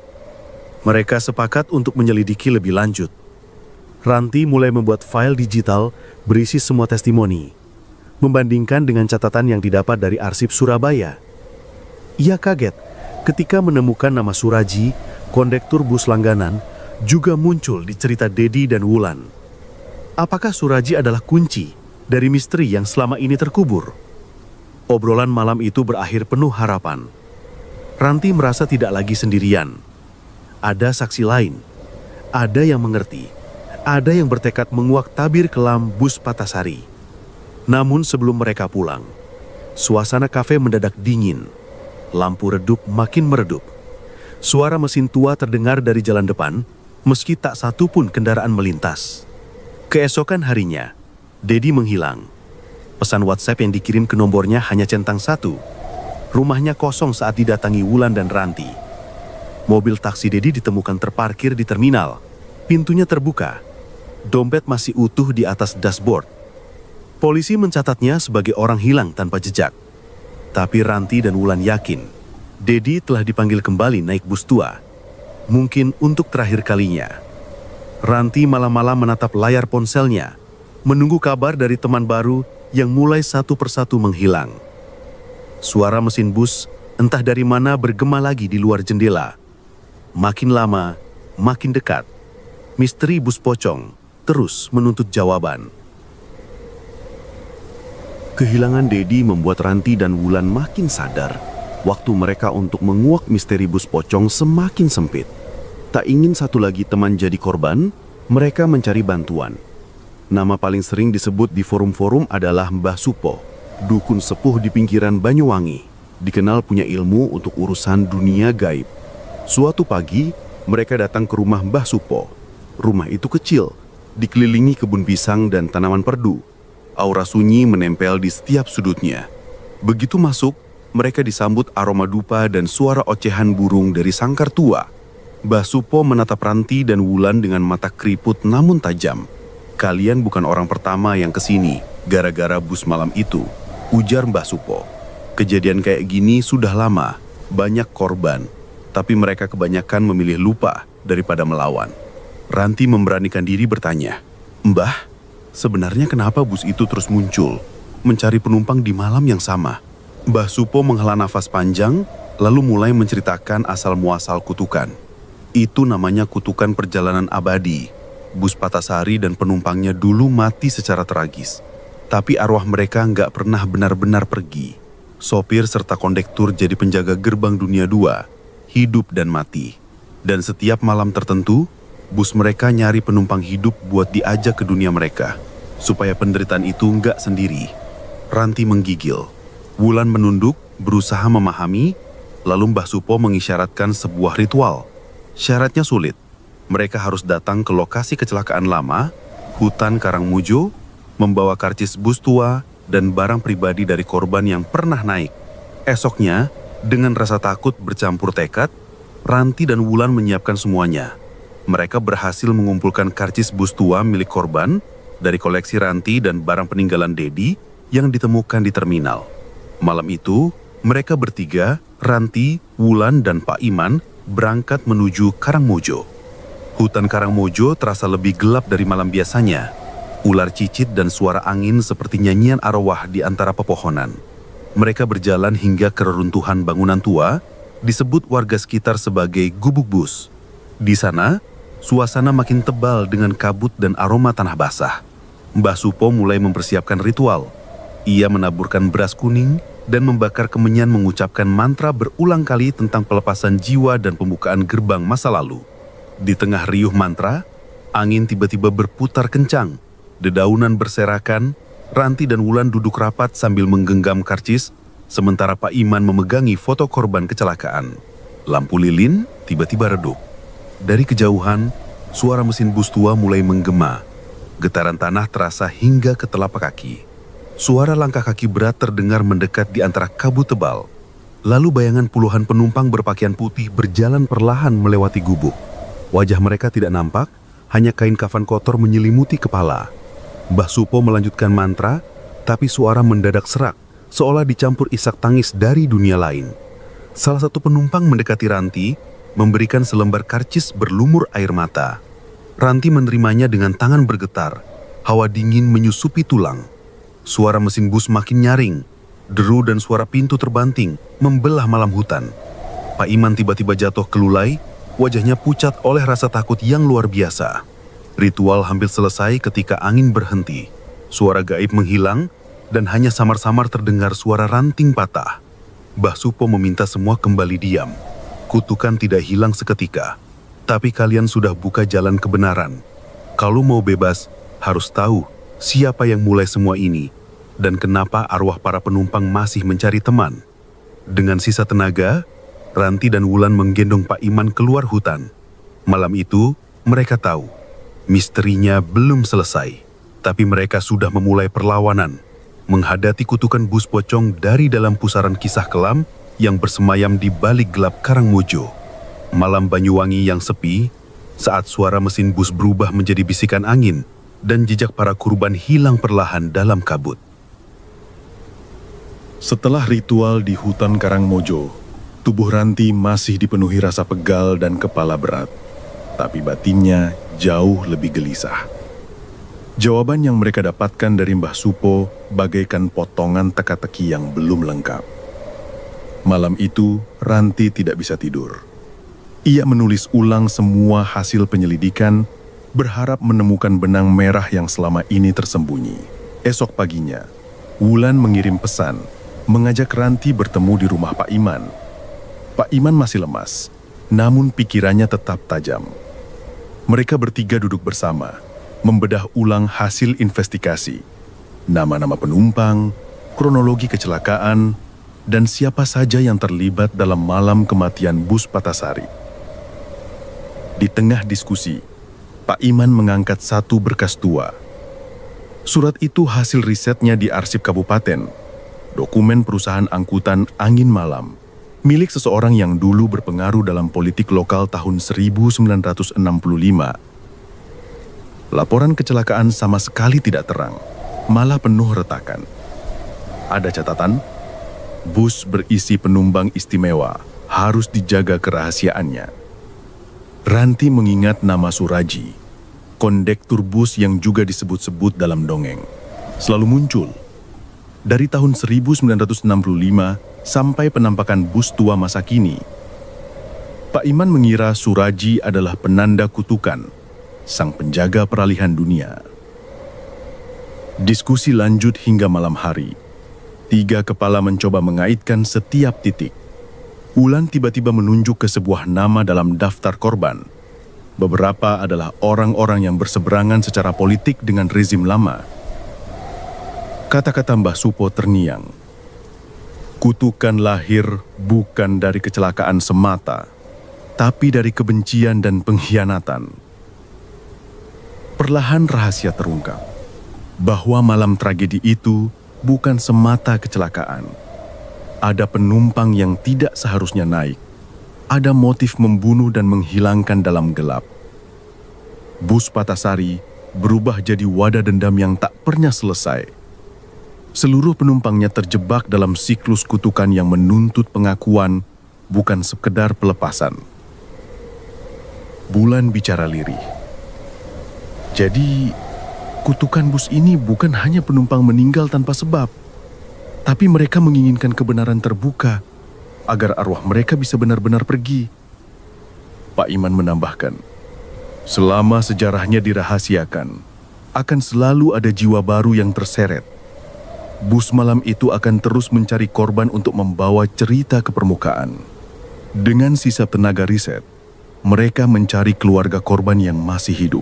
Speaker 3: Mereka sepakat untuk menyelidiki lebih lanjut. Ranti mulai membuat file digital berisi semua testimoni, membandingkan dengan catatan yang didapat dari arsip Surabaya. Ia kaget ketika menemukan nama Suraji, kondektur bus langganan, juga muncul di cerita Dedi dan Wulan. Apakah Suraji adalah kunci dari misteri yang selama ini terkubur? Obrolan malam itu berakhir penuh harapan. Ranti merasa tidak lagi sendirian. Ada saksi lain, ada yang mengerti, ada yang bertekad menguak tabir kelam bus Patasari. Namun sebelum mereka pulang, suasana kafe mendadak dingin. Lampu redup makin meredup. Suara mesin tua terdengar dari jalan depan, meski tak satu pun kendaraan melintas. Keesokan harinya, Dedi menghilang. Pesan WhatsApp yang dikirim ke nomornya hanya centang 1. Rumahnya kosong saat didatangi Wulan dan Ranti. Mobil taksi Dedi ditemukan terparkir di terminal. Pintunya terbuka. Dompet masih utuh di atas dashboard. Polisi mencatatnya sebagai orang hilang tanpa jejak. Tapi Ranti dan Wulan yakin, Dedi telah dipanggil kembali naik bus tua. Mungkin untuk terakhir kalinya. Ranti malam-malam menatap layar ponselnya, menunggu kabar dari teman baru yang mulai satu persatu menghilang. Suara mesin bus entah dari mana bergema lagi di luar jendela. Makin lama, makin dekat. Misteri bus pocong terus menuntut jawaban. Kehilangan Dedi membuat Ranti dan Wulan makin sadar. Waktu mereka untuk menguak misteri bus pocong semakin sempit. Tak ingin satu lagi teman jadi korban, mereka mencari bantuan. Nama paling sering disebut di forum-forum adalah Mbah Supo, dukun sepuh di pinggiran Banyuwangi, dikenal punya ilmu untuk urusan dunia gaib. Suatu pagi, mereka datang ke rumah Mbah Supo. Rumah itu kecil, dikelilingi kebun pisang dan tanaman perdu. Aura sunyi menempel di setiap sudutnya. Begitu masuk, mereka disambut aroma dupa dan suara ocehan burung dari sangkar tua. Mbah Supo menatap Ranti dan Wulan dengan mata keriput namun tajam. Kalian bukan orang pertama yang kesini gara-gara bus malam itu, ujar Mbah Supo. Kejadian kayak gini sudah lama, banyak korban, tapi mereka kebanyakan memilih lupa daripada melawan. Ranti memberanikan diri bertanya, Mbah, sebenarnya kenapa bus itu terus muncul, mencari penumpang di malam yang sama? Mbah Supo menghela nafas panjang, lalu mulai menceritakan asal-muasal kutukan. Itu namanya kutukan perjalanan abadi. Bus Patasari dan penumpangnya dulu mati secara tragis. Tapi arwah mereka nggak pernah benar-benar pergi. Sopir serta kondektur jadi penjaga gerbang dunia 2, hidup dan mati. Dan setiap malam tertentu, bus mereka nyari penumpang hidup buat diajak ke dunia mereka. Supaya penderitaan itu nggak sendiri. Ranti menggigil. Wulan menunduk, berusaha memahami, lalu Mbah Supo mengisyaratkan sebuah ritual. Syaratnya sulit. Mereka harus datang ke lokasi kecelakaan lama, hutan Karangmujo, membawa karcis bus tua dan barang pribadi dari korban yang pernah naik. Esoknya, dengan rasa takut bercampur tekad, Ranti dan Wulan menyiapkan semuanya. Mereka berhasil mengumpulkan karcis bus tua milik korban dari koleksi Ranti dan barang peninggalan Dedi yang ditemukan di terminal. Malam itu, mereka bertiga, Ranti, Wulan, dan Pak Iman, berangkat menuju Karangmojo. Hutan Karangmojo terasa lebih gelap dari malam biasanya. Ular cicit dan suara angin seperti nyanyian arwah di antara pepohonan. Mereka berjalan hingga ke reruntuhan bangunan tua, disebut warga sekitar sebagai gubuk bus. Di sana, suasana makin tebal dengan kabut dan aroma tanah basah. Mbah Supo mulai mempersiapkan ritual. Ia menaburkan beras kuning dan membakar kemenyan mengucapkan mantra berulang kali tentang pelepasan jiwa dan pembukaan gerbang masa lalu. Di tengah riuh mantra, angin tiba-tiba berputar kencang, dedaunan berserakan, Ranti dan Wulan duduk rapat sambil menggenggam karcis, sementara Pak Iman memegangi foto korban kecelakaan. Lampu lilin tiba-tiba redup. Dari kejauhan, suara mesin bus tua mulai menggema. Getaran tanah terasa hingga ke telapak kaki. Suara langkah kaki berat terdengar mendekat di antara kabut tebal. Lalu bayangan puluhan penumpang berpakaian putih berjalan perlahan melewati gubuk. Wajah mereka tidak nampak, hanya kain kafan kotor menyelimuti kepala. Mbah Supo melanjutkan mantra, tapi suara mendadak serak, seolah dicampur isak tangis dari dunia lain. Salah satu penumpang mendekati Ranti, memberikan selembar karcis berlumur air mata. Ranti menerimanya dengan tangan bergetar, hawa dingin menyusupi tulang. Suara mesin bus makin nyaring, deru dan suara pintu terbanting membelah malam hutan. Pak Iman tiba-tiba jatuh kelulai, wajahnya pucat oleh rasa takut yang luar biasa. Ritual hampir selesai ketika angin berhenti. Suara gaib menghilang dan hanya samar-samar terdengar suara ranting patah. Mbah Supo meminta semua kembali diam. Kutukan tidak hilang seketika. Tapi kalian sudah buka jalan kebenaran. Kalau mau bebas, harus tahu siapa yang mulai semua ini dan kenapa arwah para penumpang masih mencari teman. Dengan sisa tenaga, Ranti dan Wulan menggendong Pak Iman keluar hutan. Malam itu, mereka tahu misterinya belum selesai, tapi mereka sudah memulai perlawanan, menghadapi kutukan bus pocong dari dalam pusaran kisah kelam yang bersemayam di balik gelap Karangmojo. Malam Banyuwangi yang sepi, saat suara mesin bus berubah menjadi bisikan angin, dan jejak para kurban hilang perlahan dalam kabut.
Speaker 2: Setelah ritual di hutan Karangmojo, tubuh Ranti masih dipenuhi rasa pegal dan kepala berat, tapi batinnya jauh lebih gelisah. Jawaban yang mereka dapatkan dari Mbah Supo bagaikan potongan teka-teki yang belum lengkap. Malam itu, Ranti tidak bisa tidur. Ia menulis ulang semua hasil penyelidikan, berharap menemukan benang merah yang selama ini tersembunyi. Esok paginya, Wulan mengirim pesan, mengajak Ranti bertemu di rumah Pak Iman. Pak Iman masih lemas, namun pikirannya tetap tajam. Mereka bertiga duduk bersama, membedah ulang hasil investigasi, nama-nama penumpang, kronologi kecelakaan, dan siapa saja yang terlibat dalam malam kematian bus Patasari. Di tengah diskusi, Pak Iman mengangkat satu berkas tua. Surat itu hasil risetnya di arsip kabupaten, dokumen perusahaan angkutan Angin Malam, milik seseorang yang dulu berpengaruh dalam politik lokal tahun 1965. Laporan kecelakaan sama sekali tidak terang, malah penuh retakan. Ada catatan, bus berisi penumpang istimewa, harus dijaga kerahasiaannya. Ranti mengingat nama Suraji, kondektur bus yang juga disebut-sebut dalam dongeng. Selalu muncul. Dari tahun 1965 sampai penampakan bus tua masa kini, Pak Iman mengira Suraji adalah penanda kutukan, sang penjaga peralihan dunia. Diskusi lanjut hingga malam hari. Tiga kepala mencoba mengaitkan setiap titik. Wulan tiba-tiba menunjuk ke sebuah nama dalam daftar korban. Beberapa adalah orang-orang yang berseberangan secara politik dengan rezim lama. Kata-kata Mbah Supo terngiang. Kutukan lahir bukan dari kecelakaan semata, tapi dari kebencian dan pengkhianatan. Perlahan rahasia terungkap, bahwa malam tragedi itu bukan semata kecelakaan. Ada penumpang yang tidak seharusnya naik. Ada motif membunuh dan menghilangkan dalam gelap. Bus Patasari berubah jadi wadah dendam yang tak pernah selesai. Seluruh penumpangnya terjebak dalam siklus kutukan yang menuntut pengakuan, bukan sekedar pelepasan. Bulan bicara lirih. Jadi, kutukan bus ini bukan hanya penumpang meninggal tanpa sebab, tapi mereka menginginkan kebenaran terbuka, agar arwah mereka bisa benar-benar pergi. Pak Iman menambahkan, selama sejarahnya dirahasiakan, akan selalu ada jiwa baru yang terseret. Bus malam itu akan terus mencari korban untuk membawa cerita ke permukaan. Dengan sisa tenaga riset, mereka mencari keluarga korban yang masih hidup.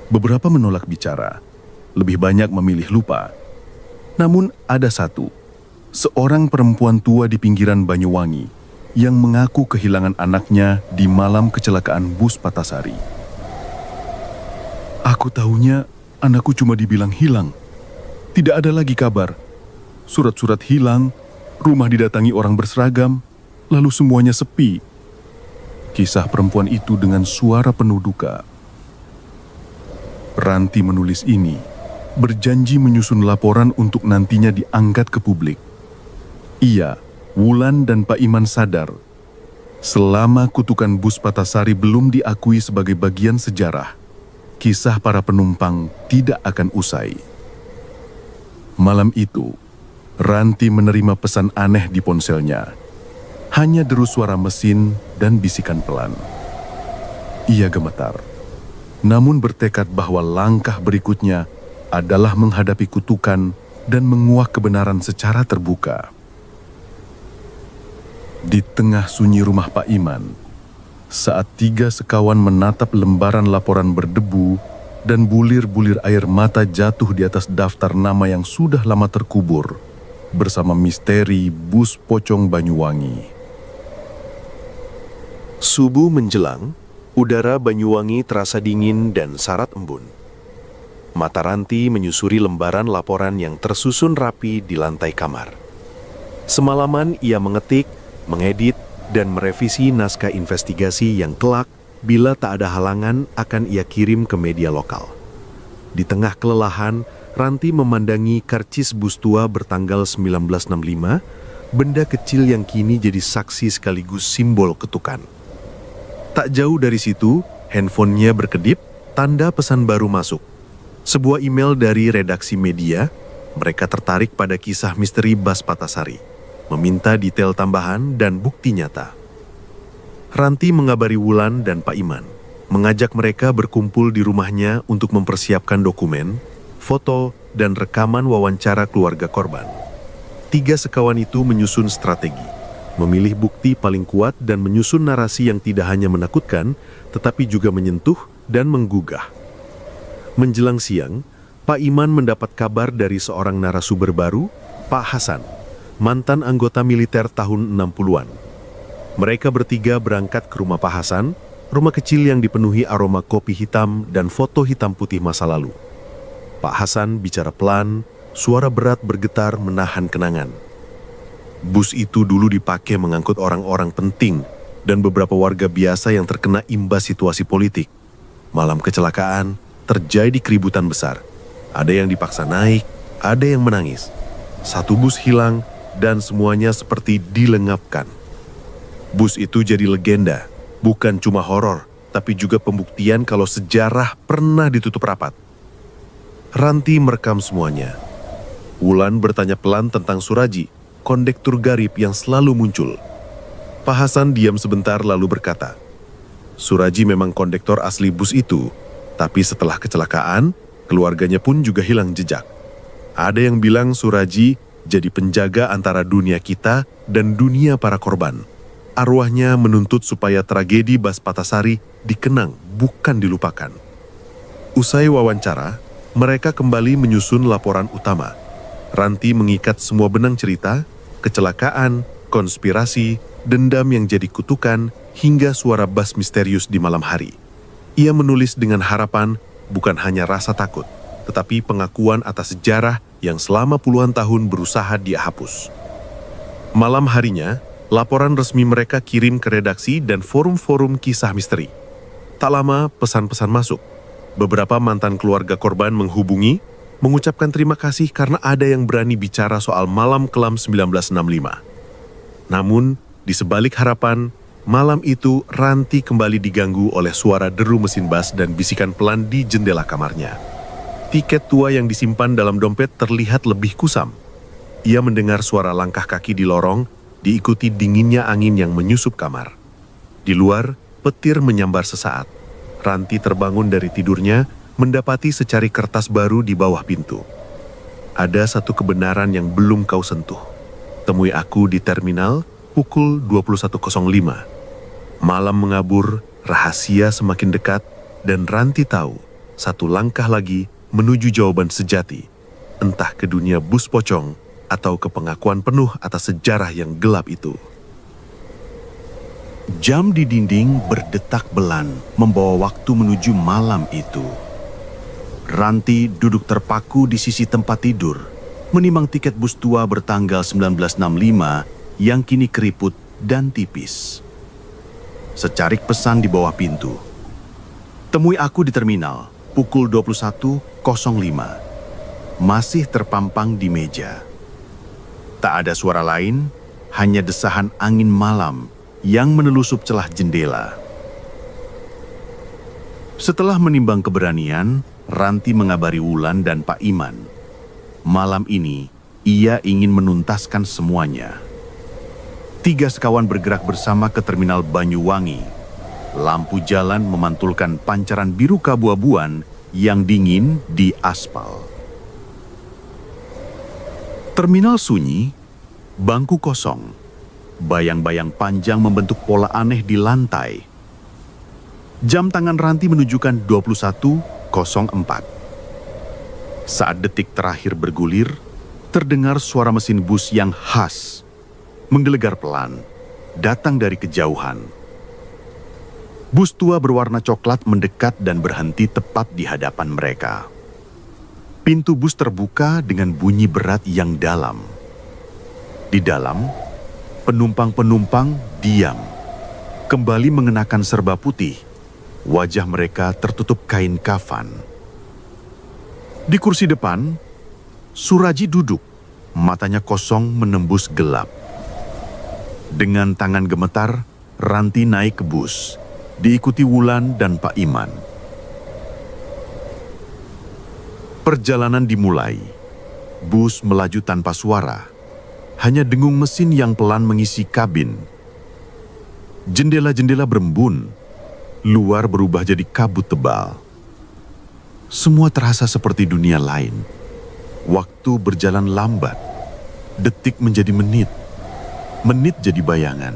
Speaker 2: Beberapa menolak bicara, lebih banyak memilih lupa, Namun ada satu, seorang perempuan tua di pinggiran Banyuwangi yang mengaku kehilangan anaknya di malam kecelakaan bus Patasari. Aku tahunya anakku cuma dibilang hilang. Tidak ada lagi kabar. Surat-surat hilang, rumah didatangi orang berseragam, lalu semuanya sepi. Kisah perempuan itu dengan suara penuh duka. Ranti menulis ini, berjanji menyusun laporan untuk nantinya diangkat ke publik. Ia, Wulan dan Pak Iman sadar, selama kutukan bus Patasari belum diakui sebagai bagian sejarah, kisah para penumpang tidak akan usai. Malam itu, Ranti menerima pesan aneh di ponselnya. Hanya deru suara mesin dan bisikan pelan. Ia gemetar, namun bertekad bahwa langkah berikutnya adalah menghadapi kutukan dan menguak kebenaran secara terbuka. Di tengah sunyi rumah Pak Iman, saat 3 sekawan menatap lembaran laporan berdebu dan bulir-bulir air mata jatuh di atas daftar nama yang sudah lama terkubur bersama misteri bus pocong Banyuwangi.
Speaker 1: Subuh menjelang, udara Banyuwangi terasa dingin dan syarat embun. Mata Ranti menyusuri lembaran laporan yang tersusun rapi di lantai kamar. Semalaman ia mengetik, mengedit, dan merevisi naskah investigasi yang kelak, bila tak ada halangan, akan ia kirim ke media lokal. Di tengah kelelahan, Ranti memandangi karcis bus tua bertanggal 1965, benda kecil yang kini jadi saksi sekaligus simbol ketukan. Tak jauh dari situ, handphonenya berkedip, tanda pesan baru masuk. Sebuah email dari redaksi media, mereka tertarik pada kisah misteri Bas Patasari, meminta detail tambahan dan bukti nyata. Ranti mengabari Wulan dan Pak Iman, mengajak mereka berkumpul di rumahnya untuk mempersiapkan dokumen, foto, dan rekaman wawancara keluarga korban. 3 sekawan itu menyusun strategi, memilih bukti paling kuat dan menyusun narasi yang tidak hanya menakutkan, tetapi juga menyentuh dan menggugah. Menjelang siang, Pak Iman mendapat kabar dari seorang narasumber baru, Pak Hasan, mantan anggota militer tahun 60-an. Mereka bertiga berangkat ke rumah Pak Hasan, rumah kecil yang dipenuhi aroma kopi hitam dan foto hitam putih masa lalu. Pak Hasan bicara pelan, suara berat bergetar menahan kenangan. Bus itu dulu dipakai mengangkut orang-orang penting dan beberapa warga biasa yang terkena imbas situasi politik. Malam kecelakaan, terjadi keributan besar. Ada yang dipaksa naik, ada yang menangis. Satu bus hilang, dan semuanya seperti dilengapkan. Bus itu jadi legenda, bukan cuma horor, tapi juga pembuktian kalau sejarah pernah ditutup rapat. Ranti merekam semuanya. Wulan bertanya pelan tentang Suraji, kondektur garib yang selalu muncul. Pak Hasan diam sebentar lalu berkata, Suraji memang kondektor asli bus itu, tapi setelah kecelakaan, keluarganya pun juga hilang jejak. Ada yang bilang Suraji jadi penjaga antara dunia kita dan dunia para korban. Arwahnya menuntut supaya tragedi Bas Patasari dikenang, bukan dilupakan. Usai wawancara, mereka kembali menyusun laporan utama. Ranti mengikat semua benang cerita, kecelakaan, konspirasi, dendam yang jadi kutukan, hingga suara bas misterius di malam hari. Ia menulis dengan harapan bukan hanya rasa takut, tetapi pengakuan atas sejarah yang selama puluhan tahun berusaha dia hapus. Malam harinya, laporan resmi mereka kirim ke redaksi dan forum-forum kisah misteri. Tak lama, pesan-pesan masuk. Beberapa mantan keluarga korban menghubungi, mengucapkan terima kasih karena ada yang berani bicara soal malam kelam 1965. Namun, di sebalik harapan, malam itu Ranti kembali diganggu oleh suara deru mesin bas dan bisikan pelan di jendela kamarnya. Tiket tua yang disimpan dalam dompet terlihat lebih kusam. Ia mendengar suara langkah kaki di lorong, diikuti dinginnya angin yang menyusup kamar. Di luar, petir menyambar sesaat. Ranti terbangun dari tidurnya, mendapati secari kertas baru di bawah pintu. Ada satu kebenaran yang belum kau sentuh. Temui aku di terminal pukul 21.05. Malam mengabur, rahasia semakin dekat, dan Ranti tahu satu langkah lagi menuju jawaban sejati. entah ke dunia bus pocong atau ke pengakuan penuh atas sejarah yang gelap itu. Jam di dinding berdetak belan membawa waktu menuju malam itu. Ranti duduk terpaku di sisi tempat tidur, menimbang tiket bus tua bertanggal 1965 yang kini keriput dan tipis. Secarik pesan di bawah pintu. Temui aku di terminal, pukul 21.05. Masih terpampang di meja. Tak ada suara lain, hanya desahan angin malam yang menelusup celah jendela. Setelah menimbang keberanian, Ranti mengabari Wulan dan Pak Iman. Malam ini, ia ingin menuntaskan semuanya. 3 sekawan bergerak bersama ke terminal Banyuwangi. Lampu jalan memantulkan pancaran biru keabu-abuan yang dingin di aspal. Terminal sunyi, bangku kosong. Bayang-bayang panjang membentuk pola aneh di lantai. Jam tangan Ranti menunjukkan 21.04. Saat detik terakhir bergulir, terdengar suara mesin bus yang khas. Menggelegar pelan, datang dari kejauhan. Bus tua berwarna coklat mendekat dan berhenti tepat di hadapan mereka. Pintu bus terbuka dengan bunyi berat yang dalam. Di dalam, penumpang-penumpang diam, kembali mengenakan serba putih. Wajah mereka tertutup kain kafan. Di kursi depan, Suraji duduk, matanya kosong menembus gelap. Dengan tangan gemetar, Ranti naik ke bus, diikuti Wulan dan Pak Iman. Perjalanan dimulai. Bus melaju tanpa suara. Hanya dengung mesin yang pelan mengisi kabin. Jendela-jendela berembun. Luar berubah jadi kabut tebal. Semua terasa seperti dunia lain. Waktu berjalan lambat. Detik menjadi menit. Menit jadi bayangan.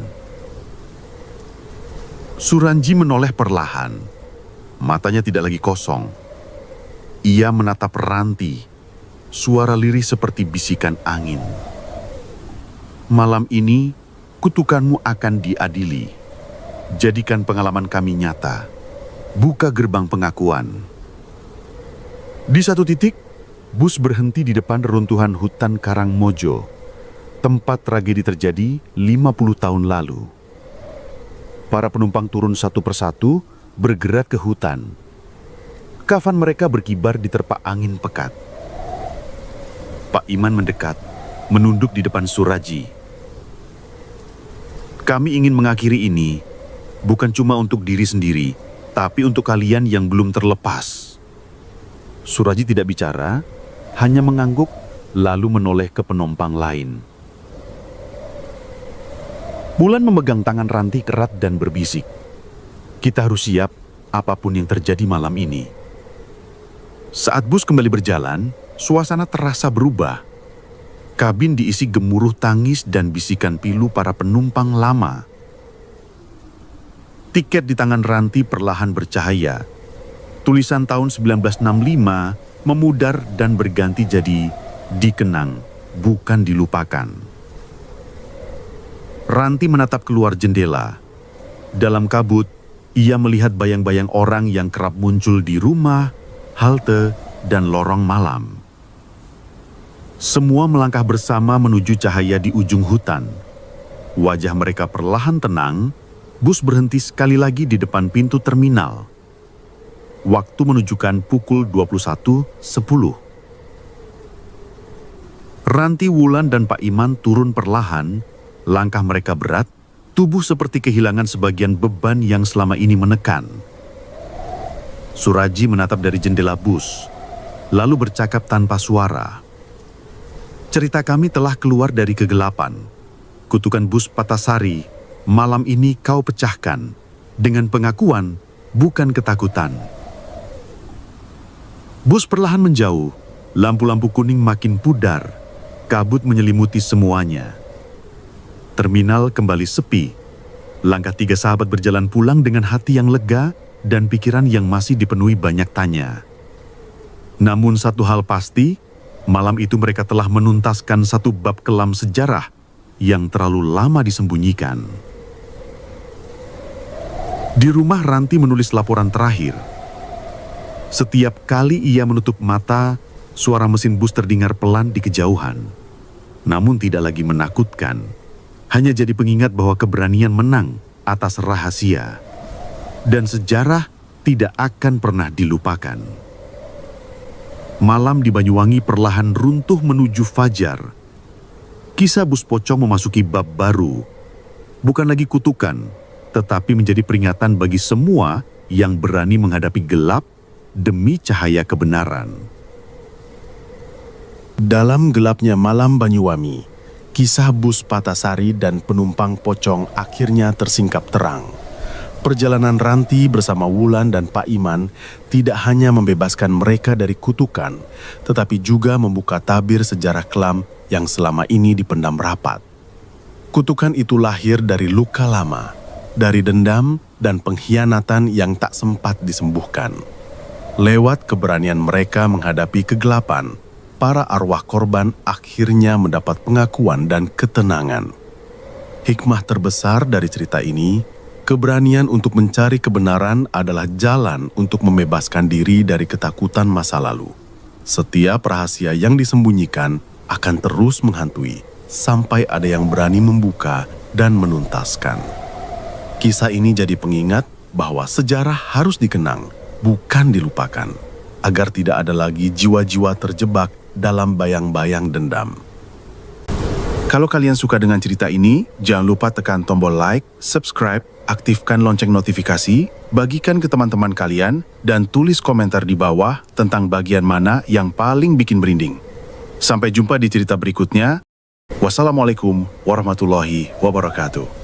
Speaker 1: Suranji menoleh perlahan. Matanya tidak lagi kosong. Ia menatap Ranti. Suara lirih seperti bisikan angin. Malam ini, kutukanmu akan diadili. Jadikan pengalaman kami nyata. Buka gerbang pengakuan. Di satu titik, bus berhenti di depan reruntuhan hutan Karangmojo. Tempat tragedi terjadi 50 tahun lalu. Para penumpang turun satu persatu, bergerak ke hutan. Kafan mereka berkibar diterpa angin pekat. Pak Iman mendekat, menunduk di depan Suraji. Kami ingin mengakhiri ini, bukan cuma untuk diri sendiri, tapi untuk kalian yang belum terlepas. Suraji tidak bicara, hanya mengangguk, lalu menoleh ke penumpang lain. Wulan memegang tangan Ranti erat dan berbisik. Kita harus siap apapun yang terjadi malam ini. Saat bus kembali berjalan, suasana terasa berubah. Kabin diisi gemuruh tangis dan bisikan pilu para penumpang lama. Tiket di tangan Ranti perlahan bercahaya. Tulisan tahun 1965 memudar dan berganti jadi dikenang, bukan dilupakan. Ranti menatap keluar jendela. Dalam kabut, ia melihat bayang-bayang orang yang kerap muncul di rumah, halte, dan lorong malam. Semua melangkah bersama menuju cahaya di ujung hutan. Wajah mereka perlahan tenang, bus berhenti sekali lagi di depan pintu terminal. Waktu menunjukkan pukul 21.10. Ranti, Wulan, dan Pak Iman turun perlahan. Langkah mereka berat, tubuh seperti kehilangan sebagian beban yang selama ini menekan. Suraji menatap dari jendela bus, lalu bercakap tanpa suara. Cerita kami telah keluar dari kegelapan. Kutukan bus Patasari, malam ini kau pecahkan. Dengan pengakuan, bukan ketakutan. Bus perlahan menjauh, lampu-lampu kuning makin pudar, kabut menyelimuti semuanya. Terminal kembali sepi. Langkah 3 sahabat berjalan pulang dengan hati yang lega dan pikiran yang masih dipenuhi banyak tanya. Namun satu hal pasti,
Speaker 3: Malam itu mereka telah menuntaskan satu bab kelam sejarah yang terlalu lama disembunyikan. Di rumah Ranti menulis laporan terakhir. Setiap kali ia menutup mata, suara mesin bus terdengar pelan di kejauhan. Namun tidak lagi menakutkan, hanya jadi pengingat bahwa keberanian menang atas rahasia. Dan sejarah tidak akan pernah dilupakan. Malam di Banyuwangi perlahan runtuh menuju fajar. Kisah bus pocong memasuki bab baru. Bukan lagi kutukan, tetapi menjadi peringatan bagi semua yang berani menghadapi gelap demi cahaya kebenaran.
Speaker 2: Dalam gelapnya malam Banyuwangi, kisah bus Patasari dan penumpang pocong akhirnya tersingkap terang. Perjalanan Ranti bersama Wulan dan Pak Iman tidak hanya membebaskan mereka dari kutukan, tetapi juga membuka tabir sejarah kelam yang selama ini dipendam rapat. Kutukan itu lahir dari luka lama, dari dendam dan pengkhianatan yang tak sempat disembuhkan. Lewat keberanian mereka menghadapi kegelapan, para arwah korban akhirnya mendapat pengakuan dan ketenangan. Hikmah terbesar dari cerita ini, keberanian untuk mencari kebenaran adalah jalan untuk membebaskan diri dari ketakutan masa lalu. Setiap rahasia yang disembunyikan akan terus menghantui sampai ada yang berani membuka dan menuntaskan. Kisah ini jadi pengingat bahwa sejarah harus dikenang, bukan dilupakan, agar tidak ada lagi jiwa-jiwa terjebak dalam bayang-bayang dendam. Kalau kalian suka dengan cerita ini, jangan lupa tekan tombol like, subscribe, aktifkan lonceng notifikasi, bagikan ke teman-teman kalian, dan tulis komentar di bawah tentang bagian mana yang paling bikin merinding. Sampai jumpa di cerita berikutnya. Wassalamualaikum warahmatullahi wabarakatuh.